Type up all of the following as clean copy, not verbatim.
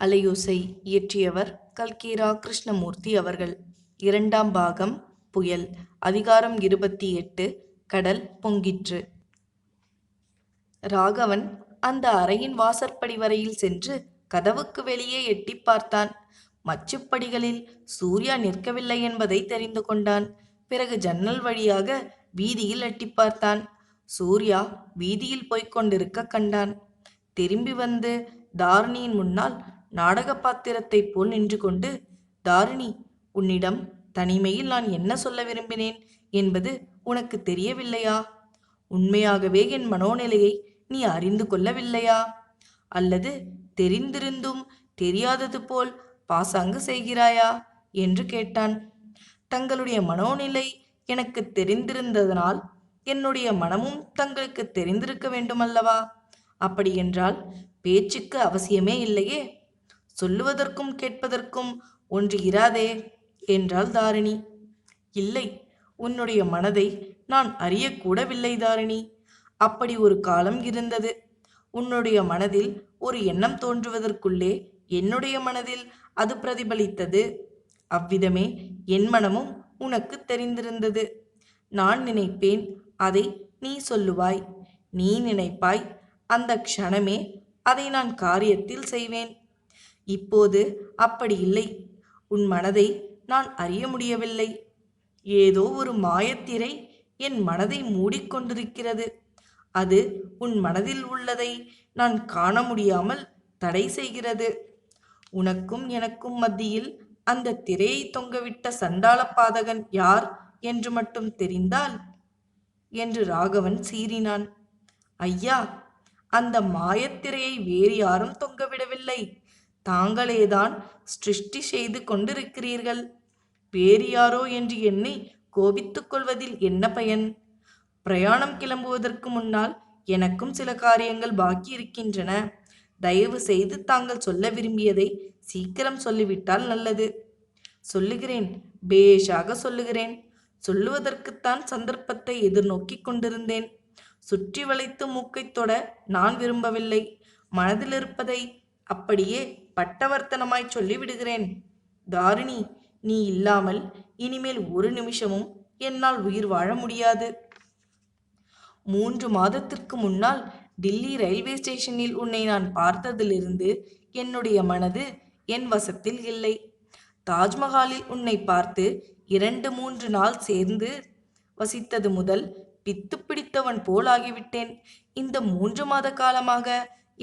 அலையோசை இயற்றியவர் கல்கி.ரா. கிருஷ்ணமூர்த்தி அவர்கள். இரண்டாம் பாகம். புயல். அதிகாரம் 28. கடல் பொங்கிற்று. ராகவன் அந்த அறையின் வாசற்படி வரையில் சென்று கதவுக்கு வெளியே எட்டிப் பார்த்தான். மச்சுப்படிகளில் சூர்யா நிற்கவில்லை என்பதை தெரிந்து கொண்டான். பிறகு ஜன்னல் வழியாக வீதியில் எட்டிப் பார்த்தான். சூர்யா வீதியில் போய்க் கொண்டிருக்க கண்டான். திரும்பி வந்து தாரிணியின் முன்னால் நாடக பாத்திரத்தைப் போல் நின்று கொண்டு, தாரிணி, உன்னிடம் தனிமையில் நான் என்ன சொல்ல விரும்பினேன் என்பது உனக்கு தெரியவில்லையா? உண்மையாகவே என் மனோநிலையை நீ அறிந்து கொள்ளவில்லையா? அல்லது தெரிந்திருந்தும் தெரியாதது போல் பாசாங்கு செய்கிறாயா என்று கேட்டான். தங்களுடைய மனோநிலை எனக்கு தெரிந்திருந்ததனால் என்னுடைய மனமும் தங்களுக்கு தெரிந்திருக்க வேண்டுமல்லவா? அப்படியென்றால் பேச்சுக்கு அவசியமே இல்லையே. சொல்லுவதற்கும் கேட்பதற்கும் ஒன்று இராதே என்றாள் தாரிணி. இல்லை, உன்னுடைய மனதை நான் அறியக்கூடவில்லை தாரிணி. அப்படி ஒரு காலம் இருந்தது. உன்னுடைய மனதில் ஒரு எண்ணம் தோன்றுவதற்குள்ளே என்னுடைய மனதில் அது பிரதிபலித்தது. அவ்விதமே என் மனமும் உனக்கு தெரிந்திருந்தது. நான் நினைப்பேன், அதை நீ சொல்லுவாய். நீ நினைப்பாய், அந்த க்ஷணமே அதை நான் காரியத்தில் செய்வேன். இப்போது அப்படி இல்லை. உன் மனதை நான் அறிய முடியவில்லை. ஏதோ ஒரு மாயத்திரை என் மனதை மூடிக்கொண்டிருக்கிறது. அது உன் மனதில் உள்ளதை நான் காண முடியாமல் தடை செய்கிறது. உனக்கும் எனக்கும் மத்தியில் அந்த திரையை தொங்கவிட்ட சண்டாள பாதகன் யார் என்று மட்டும் தெரிந்தால் என்று ராகவன் சீறினான். ஐயா, அந்த மாயத்திரையை வேறு யாரும் தொங்கவிடவில்லை. தாங்களேதான் சிருஷ்டி செய்து கொண்டிருக்கிறீர்கள். வேறு யாரோ என்று எண்ணி கோபித்துக் கொள்வதில் என்ன பயன்? பிரயாணம் கிளம்புவதற்கு முன்னால் எனக்கும் சில காரியங்கள் பாக்கி இருக்கின்றன. தயவு செய்து தாங்கள் சொல்ல விரும்பியதை சீக்கிரம் சொல்லிவிட்டால் நல்லது. சொல்லுகிறேன், பேஷாக சொல்லுகிறேன். சொல்லுவதற்குத்தான் சந்தர்ப்பத்தை எதிர்நோக்கி கொண்டிருந்தேன். சுற்றி வளைத்து மூக்கைத் தொட நான் விரும்பவில்லை. மனதில் இருப்பதை அப்படியே பட்டவர்த்தனமாய் சொல்லிவிடுகிறேன். தாரிணி, நீ இல்லாமல் இனிமேல் ஒரு நிமிஷமும் என்னால் உயிர் வாழ முடியாது. 3 மாதத்திற்கு முன்னால் டில்லி ரயில்வே ஸ்டேஷனில் உன்னை நான் பார்த்ததிலிருந்து என்னுடைய மனது என் வசத்தில் இல்லை. தாஜ்மஹாலில் உன்னை பார்த்து 2-3 நாள் சேர்ந்து வசித்தது முதல் பித்து பிடித்தவன் போல் ஆகிவிட்டேன். இந்த 3 மாத காலமாக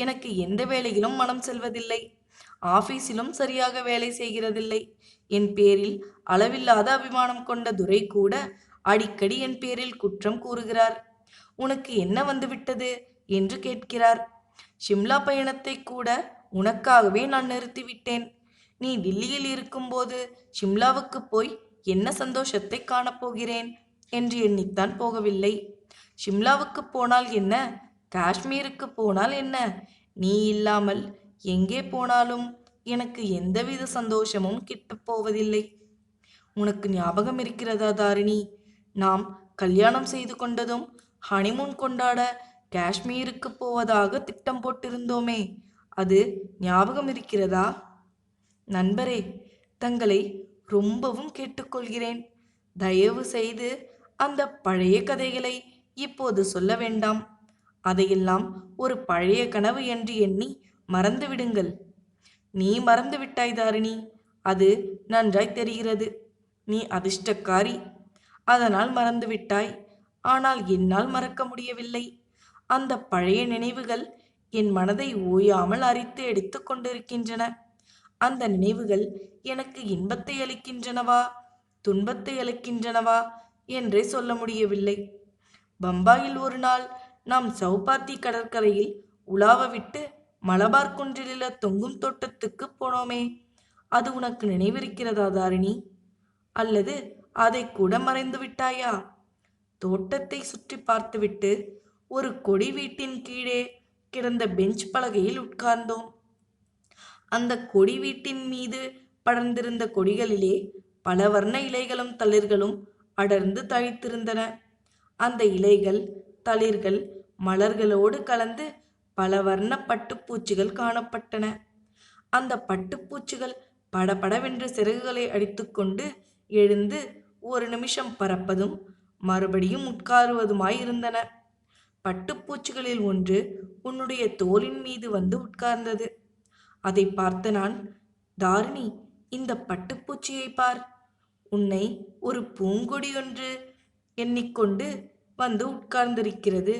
எனக்கு எந்த வேலையிலும் மனம் செல்வதில்லை. ஆபீஸிலும் சரியாக வேலை செய்கிறதில்லை. என் பேரில் அளவில்லாத அபிமானம் கொண்ட துரை கூட அடிக்கடி என் பேரில் குற்றம் கூறுகிறார். உனக்கு என்ன வந்துவிட்டது என்று கேட்கிறார். ஷிம்லா பயணத்தை கூட உனக்காகவே நான் நிறுத்திவிட்டேன். நீ டில்லியில் இருக்கும்போது ஷிம்லாவுக்கு போய் என்ன சந்தோஷத்தை காணப்போகிறேன் என்று எண்ணித்தான் போகவில்லை. ஷிம்லாவுக்கு போனால் என்ன, காஷ்மீருக்கு போனால் என்ன, நீ இல்லாமல் எங்கே போனாலும் எனக்கு எந்தவித சந்தோஷமும் கிட்டப்போவதில்லை. உனக்கு ஞாபகம் இருக்கிறதா தாரிணி? நாம் கல்யாணம் செய்து கொண்டதும் ஹனிமூன் கொண்டாட காஷ்மீருக்கு போவதாக திட்டம் போட்டிருந்தோமே, அது ஞாபகம் இருக்கிறதா? நண்பரே, தங்களை ரொம்பவும் கேட்டுக்கொள்கிறேன். தயவு செய்து அந்த பழைய கதைகளை இப்போது சொல்ல வேண்டாம். அதையெல்லாம் ஒரு பழைய கனவு என்று எண்ணி மறந்துவிடுங்கள். நீ மறந்து விட்டாய் தாரிணி, அது நன்றாய் தெரிகிறது. நீ அதிர்ஷ்டக்காரி, அதனால் மறந்துவிட்டாய். ஆனால் என்னால் மறக்க முடியவில்லை. அந்த பழைய நினைவுகள் என் மனதை ஓயாமல் அரித்து எடுத்து கொண்டிருக்கின்றன. அந்த நினைவுகள் எனக்கு இன்பத்தை அளிக்கின்றனவா, துன்பத்தை அளிக்கின்றனவா என்றே சொல்ல முடியவில்லை. பம்பாயில் ஒரு நாள் நாம் சௌபாத்தி கடற்கரையில் உலாவ விட்டு மலபார் குன்றிலுள்ள தொங்கும் தோட்டத்துக்கு போனோமே, அது உனக்கு நினைவிருக்கிறதா தாரிணி? அல்லது அதை கூட மறைந்து விட்டாயா? தோட்டத்தை சுற்றி பார்த்துவிட்டு ஒரு கொடி வீட்டின் கீழே கிடந்த பெஞ்ச் பலகையில் உட்கார்ந்தோம். அந்த கொடி வீட்டின் மீது படர்ந்திருந்த கொடிகளிலே பல வர்ண இலைகளும் தளிர்களும் அடர்ந்து தழைத்திருந்தன. அந்த இலைகள், தளிர்கள், மலர்களோடு கலந்து பல வர்ண பட்டுப்பூச்சிகள் காணப்பட்டன. அந்த பட்டுப்பூச்சிகள் படபடவென்று சிறகுகளை அடித்துக்கொண்டு எழுந்து ஒரு நிமிஷம் பறப்பதும் மறுபடியும் உட்காருவதுமாயிருந்தன. பட்டுப்பூச்சிகளில் ஒன்று உன்னுடைய தோளின் மீது வந்து உட்கார்ந்தது. அதை பார்த்த நான், தாரிணி, இந்த பட்டுப்பூச்சியை பார், உன்னை ஒரு பூங்கொடி ஒன்று எண்ணிக்கொண்டு வந்து உட்கார்ந்திருக்கிறது.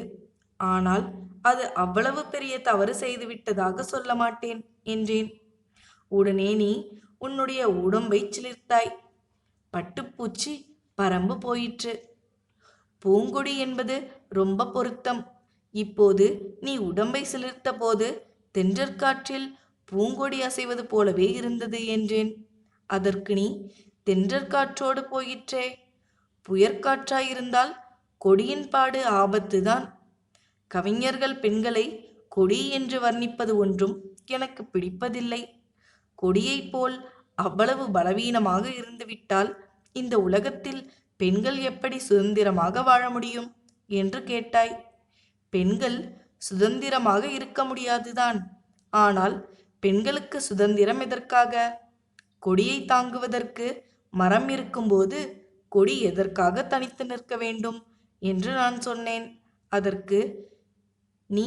ஆனால் அது அவ்வளவு பெரிய தவறு செய்துவிட்டதாக சொல்ல மாட்டேன் என்றேன். உடனே நீ உன்னுடைய உடம்பை சிலிர்த்தாய். பட்டுப்பூச்சி பறம்பு போயிற்று. பூங்கொடி என்பது ரொம்ப பொருத்தம். இப்போது நீ உடம்பை சிலிர்த்த போது தென்றற்காற்றில் பூங்கொடி அசைவது போலவே இருந்தது என்றேன். அதற்கு நீ, தென்றற்காற்றோடு போயிற்றே, புயற்காற்றாயிருந்தால் கொடியின் பாடு ஆபத்துதான். கவிஞர்கள் பெண்களை கொடி என்று வர்ணிப்பது ஒன்றும் எனக்கு பிடிப்பதில்லை. கொடியைப் போல் அவ்வளவு பலவீனமாக இருந்துவிட்டால் இந்த உலகத்தில் பெண்கள் எப்படி சுதந்திரமாக வாழ முடியும் என்று கேட்டாய். பெண்கள் சுதந்திரமாக இருக்க முடியாதுதான். ஆனால் பெண்களுக்கு சுதந்திரம் எதற்காக? கொடியை தாங்குவதற்கு மரம் இருக்கும்போது கொடி எதற்காக தனித்து நிற்க வேண்டும் என்று நான் சொன்னேன். அதற்கு நீ,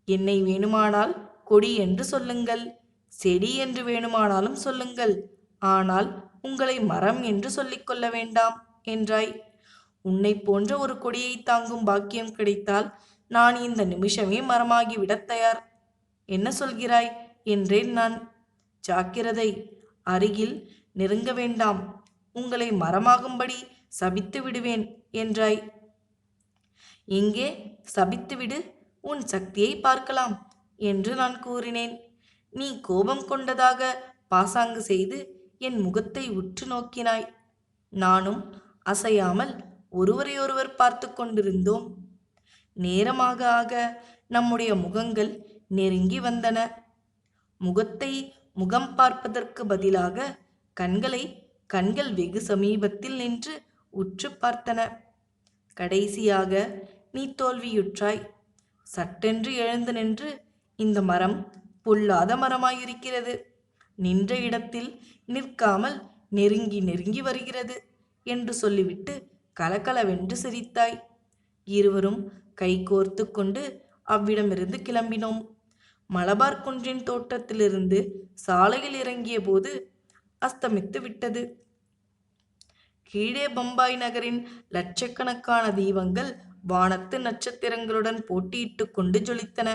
என்னை வேணுமானால் கொடி என்று சொல்லுங்கள், செடி என்று வேணுமானாலும் சொல்லுங்கள், ஆனால் உங்களை மரம் என்று சொல்லிக்கொள்ள வேண்டாம் என்றாய். உன்னை போன்ற ஒரு கொடியை தாங்கும் பாக்கியம் கிடைத்தால் நான் இந்த நிமிஷமே மரமாகிவிடத் தயார். என்ன சொல்கிறாய் என்றேன் நான். ஜாக்கிரதை, அருகில் நெருங்க வேண்டாம், உங்களை மரமாகும்படி சபித்து விடுவேன் என்றாய். எங்கே சபித்துவிடு, உன் சக்தியை பார்க்கலாம் என்று நான் கூறினேன். நீ கோபம் கொண்டதாக பாசாங்கு செய்து என் முகத்தை உற்று நோக்கினாய். நானும் அசையாமல் ஒருவரையொருவர் பார்த்து கொண்டிருந்தோம். நேரமாக ஆக நம்முடைய முகங்கள் நெருங்கி வந்தன. முகத்தை முகம் பார்ப்பதற்கு பதிலாக கண்கள் வெகு சமீபத்தில் நின்று உற்று பார்த்தன. கடைசியாக நீ தோல்வியுற்றாய். சட்டென்று எழுந்து நின்று, இந்த மரம் பொல்லாத மரமாயிருக்கிறது, நின்ற இடத்தில் நிற்காமல் நெருங்கி நெருங்கி வருகிறது என்று சொல்லிவிட்டு கலகலவென்று சிரித்தாய். இருவரும் கைகோர்த்து கொண்டு அவ்விடமிருந்து கிளம்பினோம். மலபார் குன்றின் தோட்டத்திலிருந்து சாலையில் இறங்கிய போது அஸ்தமித்து விட்டது. கீழே பம்பாய் நகரின் லட்சக்கணக்கான தீபங்கள் வானத்து நட்சத்திரங்களுடன் போட்டியிட்டு கொண்டு ஜொலித்தன.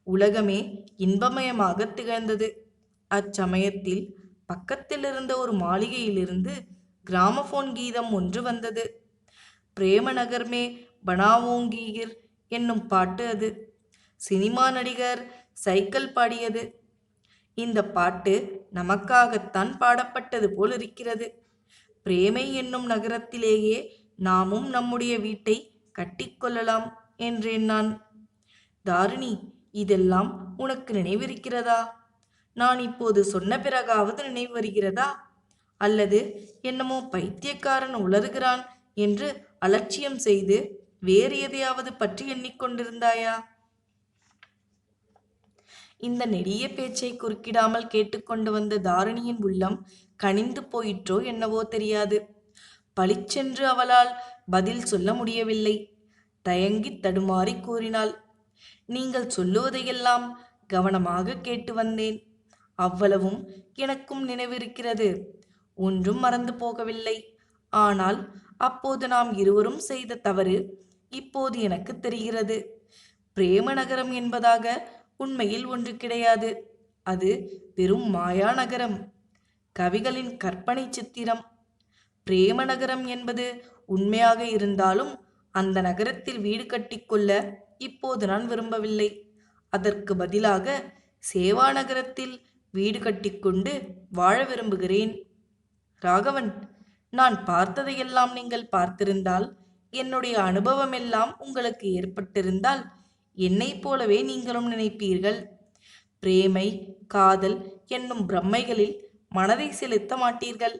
உலகமே இன்பமயமாக திகழ்ந்தது. அச்சமயத்தில் பக்கத்தில் இருந்த ஒரு மாளிகையிலிருந்து கிராமபோன் கீதம் ஒன்று வந்தது. பிரேம நகர் மே பனாவோங்கீர் என்னும் பாட்டு அது. சினிமா நடிகர் சைக்கிள் பாடியது. இந்த பாட்டு நமக்காகத்தான் பாடப்பட்டது போல் இருக்கிறது. பிரேமை என்னும் நகரத்திலேயே நாமும் நம்முடைய வீட்டை கட்டிக்கொள்ளலாம் என்றேன் நான். தாரிணி, இதெல்லாம் உனக்கு நினைவிருக்கிறதா? நான் இப்போது சொன்ன பிறகாவது நினைவு வருகிறதா? அல்லது என்னமோ பைத்தியக்காரன் உளறுகிறான் என்று அலட்சியம் செய்து வேறு எதையாவது பற்றி எண்ணிக்கொண்டிருந்தாயா? இந்த நெடிய பேச்சை குறுக்கிடாமல் கேட்டுக்கொண்டு வந்த தாரிணியின் உள்ளம் கனிந்து போயிற்றோ என்னவோ தெரியாது. பளிச்சென்று அவளால் பதில் சொல்ல முடியவில்லை. தயங்கி தடுமாறி கூறினாள், நீங்கள் சொல்லுவதையெல்லாம் கவனமாக கேட்டு வந்தேன். அவ்வளவும் எனக்கும் நினைவிருக்கிறது. ஒன்றும் மறந்து போகவில்லை. ஆனால் அப்போது நாம் இருவரும் செய்த தவறு இப்போது எனக்கு தெரிகிறது. பிரேம நகரம் என்பதாக உண்மையில் ஒன்று கிடையாது. அது வெறும் மாயா நகரம், கவிகளின் கற்பனை சித்திரம். பிரேம நகரம் என்பது உண்மையாக இருந்தாலும் அந்த நகரத்தில் வீடு கட்டிக்கொள்ள இப்போது நான் விரும்பவில்லை. அதற்கு பதிலாக சேவா நகரத்தில் வீடு கட்டிக்கொண்டு வாழ விரும்புகிறேன். ராகவன், நான் பார்த்ததையெல்லாம் நீங்கள் பார்த்திருந்தால், என்னுடைய அனுபவமெல்லாம் உங்களுக்கு ஏற்பட்டிருந்தால், என்னைப் போலவே நீங்களும் நினைப்பீர்கள். பிரேமை, காதல் என்னும் பிரம்மைகளில் மனதை செலுத்த மாட்டீர்கள்.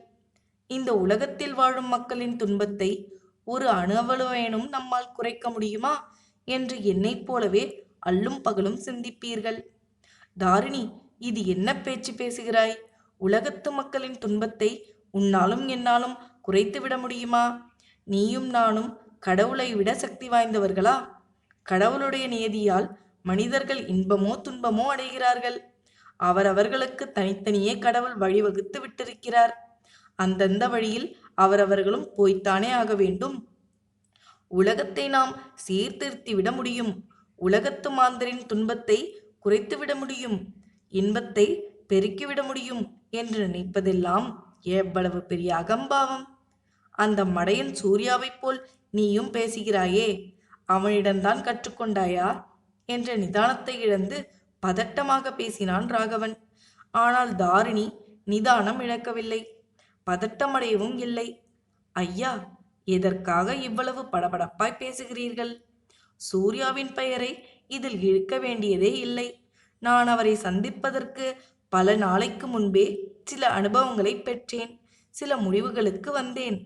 இந்த உலகத்தில் வாழும் மக்களின் துன்பத்தை ஒரு அணுவளவேனும் நம்மால் குறைக்க முடியுமா என்று என்னைப் போலவே அல்லும் பகலும் சிந்திப்பீர்கள். தாரிணி, இது என்ன பேச்சு பேசுகிறாய்? உலகத்து மக்களின் துன்பத்தை உன்னாலும் என்னாலும் குறைத்துவிட முடியுமா? நீயும் நானும் கடவுளை விட சக்தி வாய்ந்தவர்களா? கடவுளுடைய நியதியால் மனிதர்கள் இன்பமோ துன்பமோ அடைகிறார்கள். அவரவர்களுக்கு தனித்தனியே கடவுள் வழிவகுத்து விட்டிருக்கிறார். அந்தந்த வழியில் அவரவர்களும் போய்த்தானே ஆக வேண்டும். உலகத்தை நாம் சீர்திருத்திவிட முடியும். உலகத்து மாந்தரின் துன்பத்தை குறைத்துவிட முடியும். இன்பத்தை பெருக்கிவிட முடியும் என்று நினைப்பதெல்லாம் எவ்வளவு பெரிய அகம்பாவம்! அந்த மடையன் சூர்யாவைப் போல் நீயும் பேசுகிறாயே, அவனிடம்தான் கற்றுக்கொண்டாயா என்ற நிதானத்தை இழந்து பதட்டமாக பேசினான் ராகவன். ஆனால் தாரிணி நிதானம் இழக்கவில்லை, பதட்டமடையவும் இல்லை. ஐயா, எதற்காக இவ்வளவு படபடப்பாய் பேசுகிறீர்கள்? சூர்யாவின் பெயரை இதில் இழுக்க வேண்டியதே இல்லை. நான் அவரை சந்திப்பதற்கு பல நாளைக்கு முன்பே சில அனுபவங்களை பெற்றேன். சில முடிவுகளுக்கு வந்தேன்.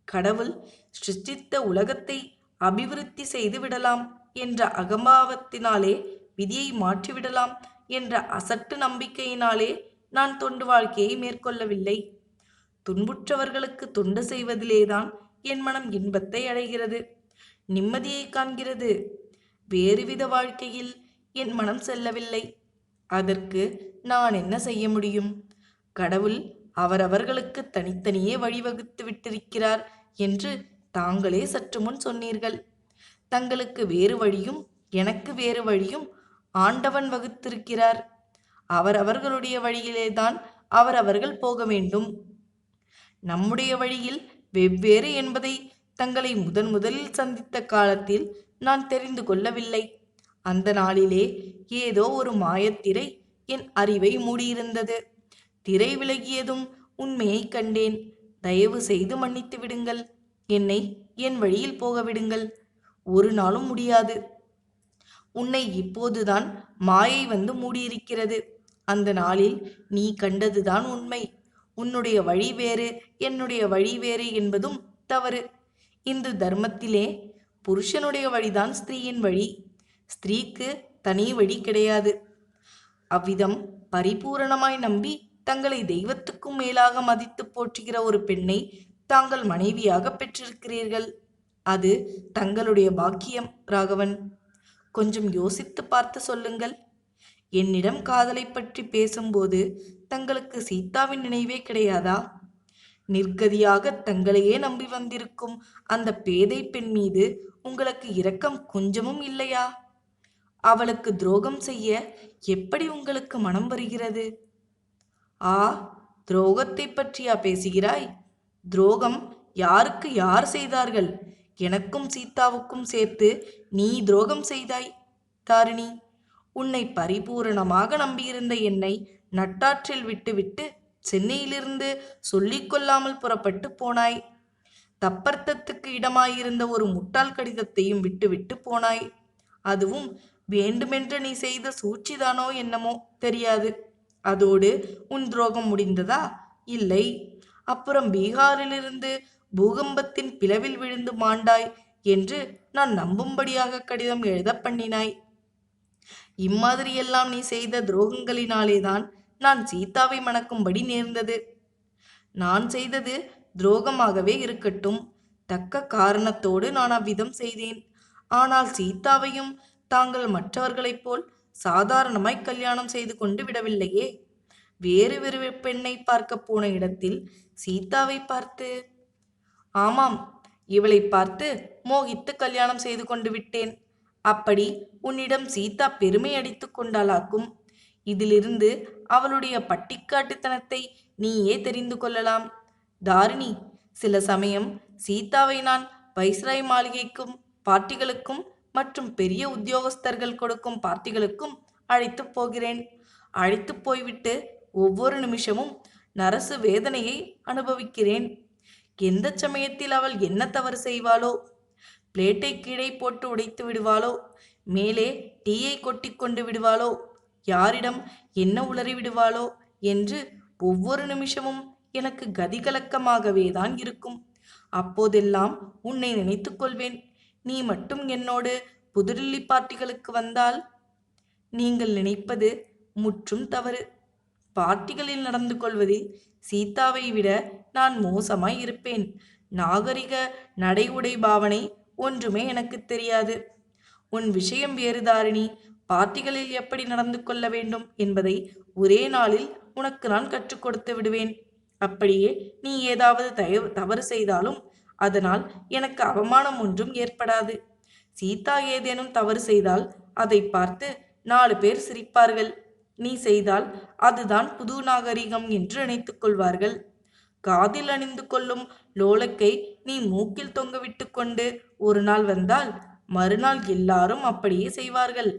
கடவுள் சிருஷ்டித்த உலகத்தை அபிவிருத்தி செய்து விடலாம் என்ற அகம்பாவத்தினாலே விதியை மாற்றிவிடலாம் என்ற அசட்டு நம்பிக்கையினாலே நான் தொண்டு வாழ்க்கையை மேற்கொள்ளவில்லை. துன்புற்றவர்களுக்கு தொண்டு செய்வதிலேதான் என் மனம் இன்பத்தை அடைகிறது, நிம்மதியை காண்கிறது. வேறுவித வாழ்க்கையில் என் மனம் செல்லவில்லை. அதற்கு நான் என்ன செய்ய முடியும்? கடவுள் அவரவர்களுக்கு தனித்தனியே வழிவகுத்து விட்டிருக்கிறார் என்று தாங்களே சற்று முன் சொன்னீர்கள். தங்களுக்கு வேறு வழியும் எனக்கு வேறு வழியும் ஆண்டவன் வகுத்திருக்கிறார். அவரவர்களுடைய வழியிலேதான் அவரவர்கள் போக வேண்டும். நம்முடைய வழியில் வெவ்வேறு என்பதை தங்களை முதலில் சந்தித்த காலத்தில் நான் தெரிந்து கொள்ளவில்லை. அந்த நாளிலே ஏதோ ஒரு மாயத்திரை என் அறிவை மூடியிருந்தது. திரை விலகியதும் உண்மையை கண்டேன். தயவு செய்து மன்னித்து விடுங்கள். என்னை என் வழியில் போக விடுங்கள். ஒரு நாளும் முடியாது. உன்னை இப்போதுதான் மாயை வந்து மூடியிருக்கிறது. அந்த நாளில் நீ கண்டதுதான் உண்மை. உன்னுடைய வழி வேறு, என்னுடைய வழி வேறு என்பதும் தவறு. இந்து தர்மத்திலே புருஷனுடைய வழிதான் ஸ்திரீயின் வழி. ஸ்திரீக்கு தனி வழி கிடையாது. அவ்விதம் பரிபூரணமாய் நம்பி தங்களை தெய்வத்துக்கும் மேலாக மதித்து போற்றுகிற ஒரு பெண்ணை தாங்கள் மனைவியாக பெற்றிருக்கிறீர்கள். அது தங்களுடைய பாக்கியம். ராகவன், கொஞ்சம் யோசித்து பார்த்து சொல்லுங்கள். என்னிடம் காதலை பற்றி பேசும்போது தங்களுக்கு சீதாவின் நினைவே கிடையாதா? நிர்கதியாக தங்களையே நம்பி வந்திருக்கும் அந்த பேதை பெண் மீது உங்களுக்கு இரக்கம் கொஞ்சமும் இல்லையா? அவளுக்கு துரோகம் செய்ய எப்படி உங்களுக்கு மனம் வருகிறது? ஆ, துரோகத்தை பற்றியா பேசுகிறாய்? துரோகம் யாருக்கு யார் செய்தார்கள்? எனக்கும் சீதாவுக்கும் சேர்த்து நீ துரோகம் செய்தாய். தாரிணி, உன்னை பரிபூரணமாக நம்பியிருந்த என்னை நட்டாற்றில் விட்டுவிட்டு சென்னையிலிருந்து சொல்லிக் கொள்ளாமல் புறப்பட்டு போனாய். தப்பர்த்தத்துக்கு இடமாயிருந்த ஒரு முட்டாள் கடிதத்தையும் விட்டுவிட்டு போனாய். அதுவும் வேண்டுமென்று நீ செய்த சூழ்ச்சிதானோ என்னமோ தெரியாது. அதோடு உன் துரோகம் முடிந்ததா? இல்லை. அப்புறம் பீகாரிலிருந்து பூகம்பத்தின் பிளவில் விழுந்து மாண்டாய் என்று நான் நம்பும்படியாக கடிதம் எழுத பண்ணினாய். இம்மாதிரியெல்லாம் நீ செய்த துரோகங்களினாலேதான் நான் சீதாவை மணக்கும்படி நேர்ந்தது. நான் செய்தது துரோகமாகவே இருக்கட்டும், தக்க காரணத்தோடு நான் அவ்விதம் செய்தேன். ஆனால் சீதாவையும் தாங்கள் மற்றவர்களைப் போல் சாதாரணமாய் கல்யாணம் செய்து கொண்டு விடவில்லையே. வேறு வேறு பெண்ணை பார்க்க போன இடத்தில் சீதாவை பார்த்து, ஆமாம், இவளை பார்த்து மோகித்து கல்யாணம் செய்து கொண்டு விட்டேன். அப்படி உன்னிடம் சீதா பெருமை அடித்து கொண்டாளாக்கும். இதிலிருந்து அவளுடைய பட்டிக்காட்டுத்தனத்தை நீயே தெரிந்து கொள்ளலாம். தாரிணி, சில சமயம் சீதாவை நான் வைஸ்ராய் மாளிகைக்கும் பார்ட்டிகளுக்கும் மற்றும் பெரிய உத்தியோகஸ்தர்கள் கொடுக்கும் பார்ட்டிகளுக்கும் அழைத்து போகிறேன். அழைத்து போய்விட்டு ஒவ்வொரு நிமிஷமும் நரசு வேதனையை அனுபவிக்கிறேன். எந்த சமயத்தில் அவள் என்ன தவறு செய்வாளோ, பிளேட்டை கீழே போட்டு உடைத்து விடுவாளோ, மேலே டீயை கொட்டி கொண்டு விடுவாளோ, யாரிடம் என்ன உளறி விடுவாளோ என்று ஒவ்வொரு நிமிஷமும் எனக்கு கதிகலக்கமாகவே தான் இருக்கும். அப்போதெல்லாம் உன்னை நினைத்து கொள்வேன். நீ மட்டும் என்னோடு புதுடில்லி பார்ட்டிகளுக்கு வந்தால், நீங்கள் நினைப்பது முற்றும் தவறு. பார்ட்டிகளில் நடந்து கொள்வதில் சீதாவை விட நான் மோசமாய் இருப்பேன். நாகரிக நடை உடை பாவனை ஒன்றுமே எனக்கு தெரியாது. உன் விஷயம் வேறு தாரிணி. பார்ட்டிகளில் எப்படி நடந்து கொள்ள வேண்டும் என்பதை ஒரே நாளில் உனக்கு நான் கற்றுக் கொடுத்து விடுவேன். அப்படியே நீ ஏதாவது தவறு செய்தாலும் அதனால் எனக்கு அவமானம் ஒன்றும் ஏற்படாது. சீதா ஏதேனும் தவறு செய்தால் அதை பார்த்து 4 பேர் சிரிப்பார்கள். நீ செய்தால் அதுதான் புது நாகரிகம் என்று நினைத்துக் கொள்வார்கள். காதில் அணிந்து கொள்ளும் லோலக்கை நீ மூக்கில் தொங்கவிட்டு கொண்டு ஒரு நாள் வந்தால் மறுநாள் எல்லாரும் அப்படியே செய்வார்கள்.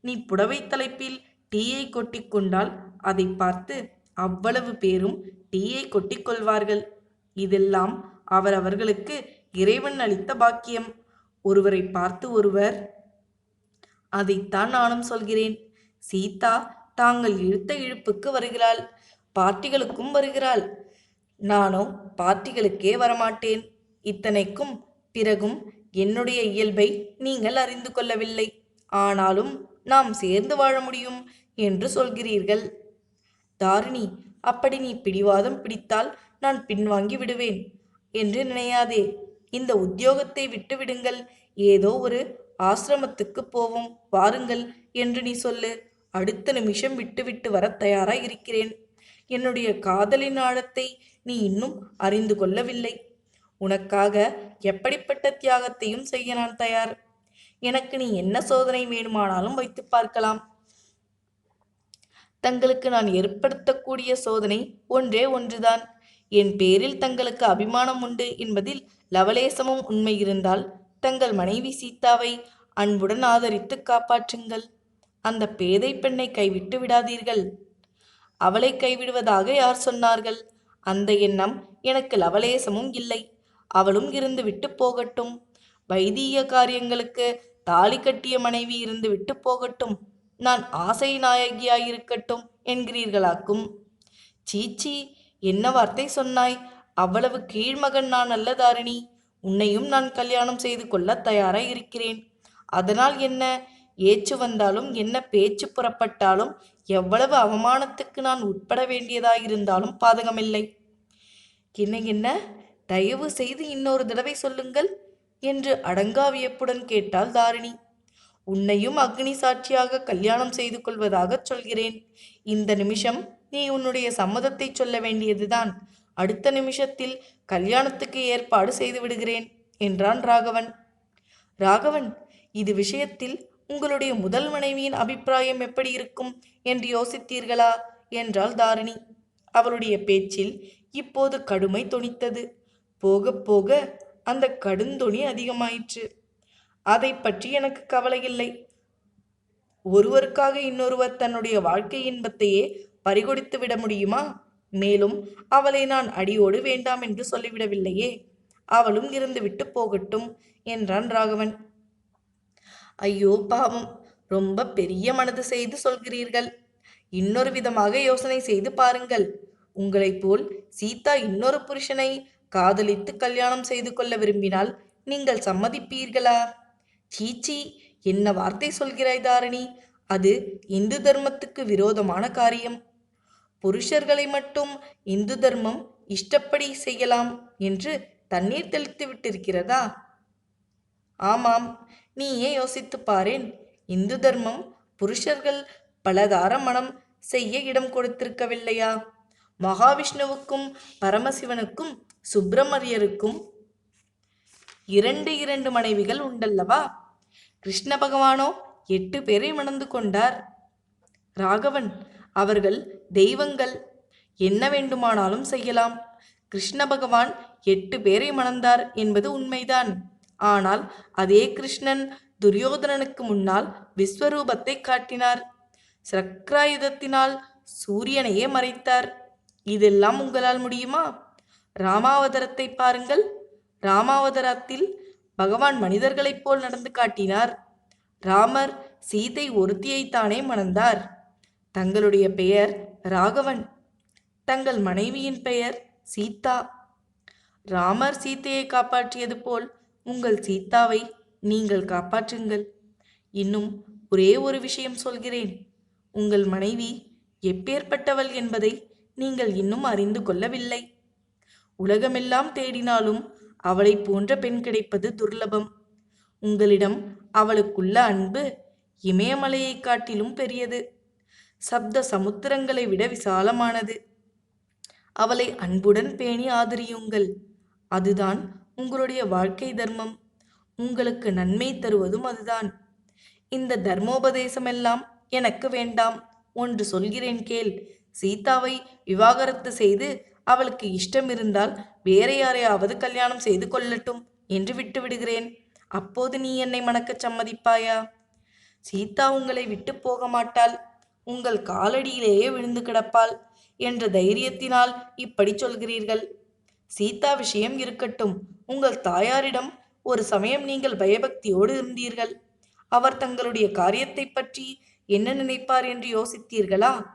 நீ புடவை தலைப்பில் டீயை கொட்டி கொண்டால் அதை பார்த்து அவ்வளவு பேரும் டீயை கொட்டி கொள்வார்கள். இதெல்லாம் அவரவர்களுக்கு இறைவன் அளித்த பாக்கியம். ஒருவரை பார்த்து ஒருவர். அதைத்தான் நானும் சொல்கிறேன். சீதா தாங்கள் இழுத்த இழுப்புக்கு வருகிறாள், பார்ட்டிகளுக்கும் வருகிறாள். நானோ பார்ட்டிகளுக்கே வரமாட்டேன். இத்தனைக்கும் பிறகும் என்னுடைய இயல்பை நீங்கள் அறிந்து கொள்ளவில்லை. ஆனாலும் நாம் சேர்ந்து வாழ முடியும் என்று சொல்கிறீர்கள். தாரிணி, அப்படி நீ பிடிவாதம் பிடித்தால் நான் பின்வாங்கி விடுவேன் என்று நினையாதே. இந்த உத்தியோகத்தை விட்டு விடுங்கள், ஏதோ ஒரு ஆசிரமத்துக்கு போவோம் வாருங்கள் என்று நீ சொல்லு. அடுத்த நிமிஷம் விட்டு வர தயாராய் இருக்கிறேன். என்னுடைய காதலின் ஆழத்தை நீ இன்னும் அறிந்து கொள்ளவில்லை. உனக்காக எப்படிப்பட்ட தியாகத்தையும் செய்ய நான் தயார். எனக்கு நீ என்ன சோதனை வேணுமானாலும் வைத்து பார்க்கலாம். தங்களுக்கு நான் ஏற்படுத்தக்கூடிய சோதனை ஒன்றே ஒன்றுதான். என் பேரில் தங்களுக்கு அபிமானம் உண்டு என்பதில் லவலேசமும் உண்மை இருந்தால் தங்கள் மனைவி சீதாவை அன்புடன் ஆதரித்து காப்பாற்றுங்கள். அந்த பேதை பெண்ணை கைவிட்டு விடாதீர்கள். அவளை கைவிடுவதாக யார் சொன்னார்கள்? அந்த எண்ணம் எனக்கு லவலேசமும் இல்லை. அவளும் இருந்து விட்டு போகட்டும். வைதீக காரியங்களுக்கு தாலி கட்டிய மனைவி இருந்து விட்டு போகட்டும். நான் ஆசை நாயகியாயிருக்கட்டும் என்கிறீர்களாக்கும். சீச்சி, என்ன வார்த்தை சொன்னாய்? அவ்வளவு கீழ்மகன் நான் அல்ல தாரிணி. உன்னையும் நான் கல்யாணம் செய்து கொள்ள தயாராய் இருக்கிறேன். அதனால் என்ன? ஏச்சு வந்தாலும் என்ன பேச்சு புறப்பட்டாலும் எவ்வளவு அவமானத்துக்கு நான் உட்பட வேண்டியதாயிருந்தாலும் பாதகமில்லை. என்ன தயவு செய்து இன்னொரு தடவை சொல்லுங்கள் என்று அடங்கா வியப்புடன் கேட்டாள் தாரிணி. உன்னையும் அக்னி சாட்சியாக கல்யாணம் செய்து கொள்வதாக சொல்கிறேன். இந்த நிமிஷம் நீ உன்னுடைய சம்மதத்தை சொல்ல வேண்டியதுதான். அடுத்த நிமிஷத்தில் கல்யாணத்துக்கு ஏற்பாடு செய்து விடுகிறேன் என்றான் ராகவன். ராகவன், இது விஷயத்தில் உங்களுடைய முதல் மனைவியின் அபிப்பிராயம் எப்படி இருக்கும் என்று யோசித்தீர்களா என்றாள் தாரிணி. அவளுடைய பேச்சில் இப்போது கடுமை தொனித்தது. போக போக அந்த கடுந்தொனி அதிகமாயிற்று. அதை பற்றி எனக்கு கவலை இல்லை. ஒருவருக்காக இன்னொருவர் தன்னுடைய வாழ்க்கை இன்பத்தையே பறிகொடுத்து விட முடியுமா? மேலும் அவளை நான் அடியோடு வேண்டாம் என்று சொல்லிவிடவில்லையே. அவளும் இருந்துவிட்டு போகட்டும் என்றான் ராகவன். ஐயோ பாவம், ரொம்ப பெரிய மனது செய்து சொல்கிறீர்கள். இன்னொரு விதமாக யோசனை செய்து பாருங்கள். உங்களைப் போல் சீதா இன்னொரு புருஷனை காதலித்து கல்யாணம் செய்து கொள்ள விரும்பினால் நீங்கள் சம்மதிப்பீர்களா? சீச்சி, என்ன வார்த்தை சொல்கிறாய் தாரிணி? அது இந்து தர்மத்துக்கு விரோதமான காரியம். புருஷர்களை மட்டும் இந்து தர்மம் இஷ்டப்படி செய்யலாம் என்று தண்ணீர் தெளித்து விட்டிருக்கிறதா? ஆமாம், நீயே யோசித்து பாரேன். இந்து தர்மம் புருஷர்கள் பலதார மனம் செய்ய இடம் கொடுத்திருக்கவில்லையா? மகாவிஷ்ணுவுக்கும் பரமசிவனுக்கும் சுப்பிரமணியருக்கும் இரண்டு மனைவிகள் உண்டல்லவா? கிருஷ்ண பகவானோ 8 பேரை மணந்து கொண்டார். ராகவன், அவர்கள் தெய்வங்கள், என்ன வேண்டுமானாலும் செய்யலாம். கிருஷ்ண பகவான் 8 பேரை மணந்தார் என்பது உண்மைதான். ஆனால் அதே கிருஷ்ணன் துரியோதனனுக்கு முன்னால் விஸ்வரூபத்தை காட்டினார். சக்ராயுதத்தினால் சூரியனையே மறைத்தார். இதெல்லாம் உங்களால் முடியுமா? ராமாவதாரத்தை பாருங்கள். ராமாவதாரத்தில் பகவான் மனிதர்களைப் போல் நடந்து காட்டினார். ராமர் சீதை ஒருத்தியைத்தானே மணந்தார். தங்களுடைய பெயர் ராகவன், தங்கள் மனைவியின் பெயர் சீதா. ராமர் சீதையை காப்பாற்றியது போல் உங்கள் சீதாவை நீங்கள் காப்பாற்றுங்கள். இன்னும் ஒரே ஒரு விஷயம் சொல்கிறேன். உங்கள் மனைவி எப்பேற்பட்டவள் என்பதை நீங்கள் இன்னும் அறிந்து கொள்ளவில்லை. உலகமெல்லாம் தேடினாலும் அவளைப் போன்ற பெண் கிடைப்பது துர்லபம். உங்களிடம் அவளுக்குள்ள அன்பு இமயமலையைக் காட்டிலும் பெரியது. சப்த சமுத்திரங்களை விட விசாலமானது. அவளை அன்புடன் பேணி ஆதரியுங்கள். அதுதான் உங்களுடைய வாழ்க்கை தர்மம். உங்களுக்கு நன்மை தருவதும் அதுதான். இந்த தர்மோபதேசமெல்லாம் எனக்கு வேண்டாம். ஒன்று சொல்கிறேன் கேள். சீதாவை விவாகரத்து செய்து அவளுக்கு இஷ்டம் இருந்தால் வேற யாரையாவது கல்யாணம் செய்து கொள்ளட்டும் என்று விட்டுவிடுகிறேன். அப்போது நீ என்னை மணக்கச் சம்மதிப்பாயா? சீதா உங்களை விட்டு போக மாட்டாள். உங்கள் காலடியிலேயே விழுந்து கிடப்பாள் என்ற தைரியத்தினால் இப்படி சொல்கிறீர்கள். சீதா விஷயம் இருக்கட்டும். உங்கள் தாயாரிடம் ஒரு சமயம் நீங்கள் பயபக்தியோடு இருந்தீர்கள். அவர் தங்களுடைய காரியத்தை பற்றி என்ன நினைப்பார் என்று யோசித்தீர்களா?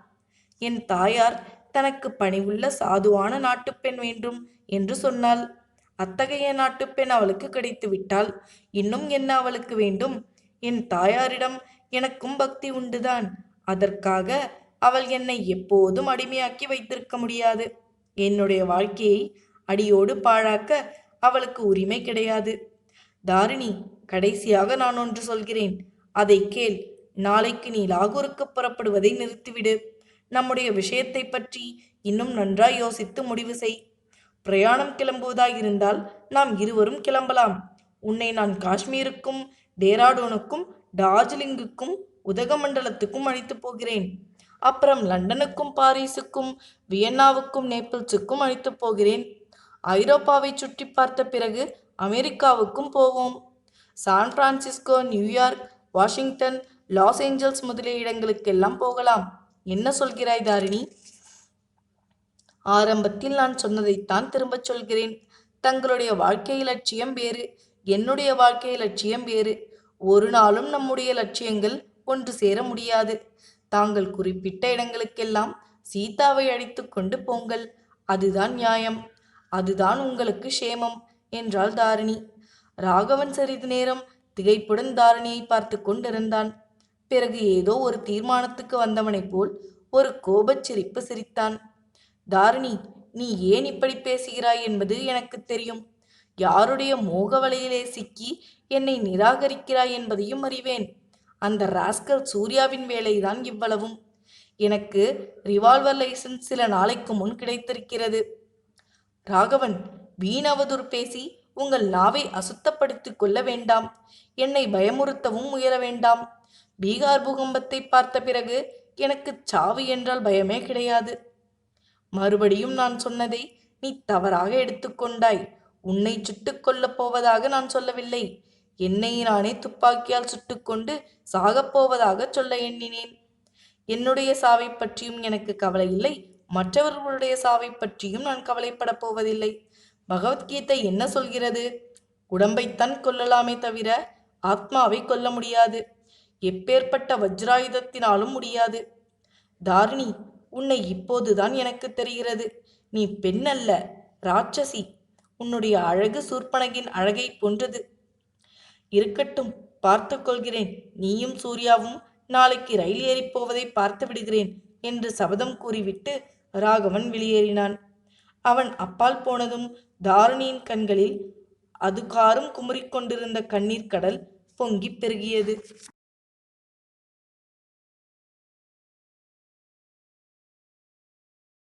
என் தாயார் தனக்கு பணிவுள்ள சாதுவான நாட்டுப்பெண் வேண்டும் என்று சொன்னாள். அத்தகைய நாட்டுப்பெண் அவளுக்கு கிடைத்து விட்டால் இன்னும் என்ன அவளுக்கு வேண்டும்? என் தாயாரிடம் எனக்கும் பக்தி உண்டுதான். அதற்காக அவள் என்னை எப்போதும் அடிமையாக்கி வைத்திருக்க முடியாது. என்னுடைய வாழ்க்கையை அடியோடு பாழாக்க அவளுக்கு உரிமை கிடையாது. தாரிணி, கடைசியாக நான் ஒன்று சொல்கிறேன், அதை கேள். நாளைக்கு நீ லாகூருக்கு புறப்படுவதை நிறுத்திவிடு. நம்முடைய விஷயத்தை பற்றி இன்னும் நன்றாய் யோசித்து முடிவு செய். பிரயாணம் கிளம்புவதாயிருந்தால் நாம் இருவரும் கிளம்பலாம். உன்னை நான் காஷ்மீருக்கும் டேராடூனுக்கும் டார்ஜிலிங்குக்கும் உதகமண்டலத்துக்கும் அழைத்து போகிறேன். அப்புறம் லண்டனுக்கும் பாரிஸுக்கும் வியன்னாவுக்கும் நேபிள்ஸுக்கும் அழைத்து போகிறேன். ஐரோப்பாவை சுற்றி பார்த்த பிறகு அமெரிக்காவுக்கும் போவோம். San Francisco, New York, Washington, Los Angeles முதலிய இடங்களுக்கெல்லாம் போகலாம். என்ன சொல்கிறாய் தாரிணி? ஆரம்பத்தில் நான் சொன்னதைத்தான் திரும்பச் சொல்கிறேன். தங்களுடைய வாழ்க்கை லட்சியம் வேறு, என்னுடைய வாழ்க்கை லட்சியம் வேறு. ஒரு நாளும் நம்முடைய லட்சியங்கள் ஒன்று சேர முடியாது. தாங்கள் குறிப்பிட்ட இடங்களுக்கெல்லாம் சீதாவை அழைத்து கொண்டு போங்கள். அதுதான் நியாயம். அதுதான் உங்களுக்கு க்ஷேமம் என்றாள் தாரிணி. ராகவன் சிறிது நேரம் திகைப்புடன் தாரிணியை பார்த்து கொண்டிருந்தான். பிறகு ஏதோ ஒரு தீர்மானத்துக்கு வந்தவனைப் போல் ஒரு கோபச் சிரிப்பு சிரித்தான். தாரிணி, நீ ஏன் இப்படி பேசுகிறாய் என்பது எனக்கு தெரியும். யாருடைய மோக வலையிலே சிக்கி என்னை நிராகரிக்கிறாய் என்பதையும் அறிவேன். அந்த ராஸ்கல் சூர்யாவின் வேலைதான் இவ்வளவும். எனக்கு ரிவால்வர் லைசன்ஸ் சில நாளைக்கு முன் கிடைத்திருக்கிறது. ராகவன், வீணவதூர் பேசி உங்கள் நாவை அசுத்தப்படுத்திக் கொள்ள வேண்டாம். என்னை பயமுறுத்தவும் முயல வேண்டாம். பீகார் பூகம்பத்தை பார்த்த பிறகு எனக்கு சாவு என்றால் பயமே கிடையாது. மறுபடியும் நான் சொன்னதை நீ தவறாக எடுத்துக்கொண்டாய். உன்னை சுட்டுக் கொல்லப் போவதாக நான் சொல்லவில்லை. என்னை நானே துப்பாக்கியால் சுட்டுக்கொண்டு சாகப்போவதாக சொல்ல எண்ணினேன். என்னுடைய சாவை பற்றியும் எனக்கு கவலை இல்லை. மற்றவர்களுடைய சாவை பற்றியும் நான் கவலைப்படப் போவதில்லை. பகவத்கீதை என்ன சொல்கிறது? உடம்பைத்தான் கொல்லலாமே தவிர ஆத்மாவை கொல்ல முடியாது. எப்பேற்பட்ட வஜ்ராயுதத்தினாலும் முடியாது. தாரிணி, உன்னை இப்போதுதான் எனக்கு தெரிகிறது. நீ பெண் அல்ல, ராட்சசி. உன்னுடைய அழகு சூர்பனகின் அழகை போன்றது. இருக்கட்டும், பார்த்து கொள்கிறேன். நீயும் சூர்யாவும் நாளைக்கு ரயில் ஏறிப்போவதை பார்த்து விடுகிறேன் என்று சபதம் கூறிவிட்டு ராகவன் வெளியேறினான். அவன் அப்பால் போனதும் தாரிணியின் கண்களில் அதுகாரும் குமுறிக்கொண்டிருந்த கண்ணீர் கடல் பொங்கிப் பெருகியது.